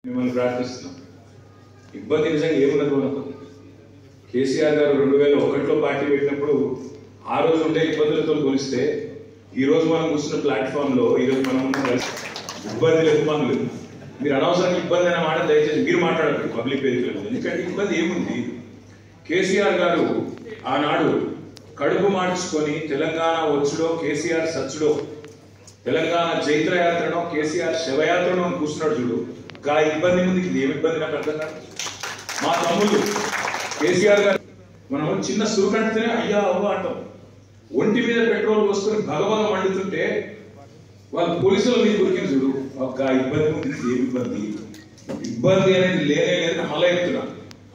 మిమ్మల్ని ప్రార్థిస్తున్నాం. ఇబ్బంది నిజంగా ఏమున్నది మనకు? కేసీఆర్ గారు 2001లో పార్టీ పెట్టినప్పుడు ఆ రోజు ఉండే ఇబ్బందులతో పోలిస్తే ఈ రోజు మనం కూర్చున్న ప్లాట్ఫామ్లో ఈరోజు మనం ఇబ్బంది లేదు, ఇబ్బంది లేదు. మీరు అనవసరంగా ఇబ్బంది అనే మాట దయచేసి మీరు మాట్లాడరు పబ్లిక్ వేదికలో. ఎందుకంటే ఇబ్బంది ఏముంది? కేసీఆర్ గారు ఆనాడు కడుపు మార్చుకొని తెలంగాణ వచ్చుడో కేసీఆర్ సచ్చుడో, తెలంగాణ జైత్రయాత్రనో కేసీఆర్ శవయాత్రనో కూర్చున్నాడు చూడు. గా ఇబ్బంది ముందు ఇది ఏమి ఇబ్బంది నాకు అర్థం కాదు. మా తమ్ముళ్ళు కేసీఆర్ గారు మనం చిన్న సురుకంటేనే అయ్యా అవ్వ అంటాం. ఒంటి మీద పెట్రోల్ పోసుకొని భగభగ మండుతుంటే వాళ్ళు పోలీసుల మీద దొరికింది చూడు. ఒక ఇబ్బంది ముందు ఇది ఏమి ఇబ్బంది? ఇబ్బంది అనేది లేనే లేదు. మళ్ళీ చెప్తున్నా,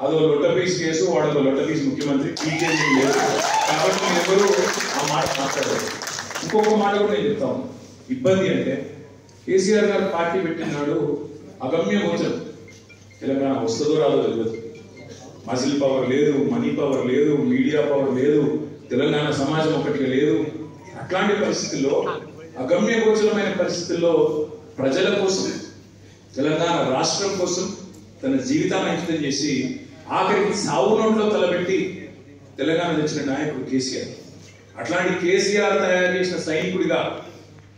అదో లొట్టపీస్ కేసు, వాడో లొట్టపీస్ ముఖ్యమంత్రి, పీకేసీ లేదు. కాబట్టి మీరు ఎవరు ఆ మాట మాట్లాడారు. ఇంకొక మాట కూడా నేను చెప్తాను. ఇబ్బంది అంటే కేసీఆర్ గారు పార్టీ పెట్టినాడు అగమ్య గోచరం. తెలంగాణ వస్తుందో రాదో తెలియదు. మజిల్ పవర్ లేదు, మనీ పవర్ లేదు, మీడియా పవర్ లేదు, తెలంగాణ సమాజం ఒకటిగా లేదు. అట్లాంటి పరిస్థితుల్లో, అగమ్య గోచరమైన పరిస్థితుల్లో ప్రజల కోసం, తెలంగాణ రాష్ట్రం కోసం తన జీవితాన్ని అంకితం చేసి ఆఖరికి సావు నోట్లో తలబెట్టి తెలంగాణ తెచ్చిన నాయకుడు కేసీఆర్. అట్లాంటి కేసీఆర్ తయారు చేసిన సైనికుడిగా,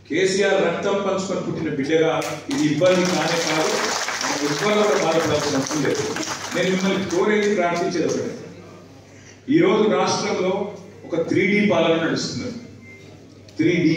కేసీఆర్ రక్తం పంచుకొని పుట్టిన బిడ్డగా ఇది ఇబ్బంది కానే కాదు. ఉజ్వల కూడా బాధపడాల్సిన అవసరం లేదు. నేను మిమ్మల్ని కోరేది, ప్రార్థించేది ఒకటే. ఈరోజు రాష్ట్రంలో ఒక 3D పాలన నడుస్తున్నారు. 3D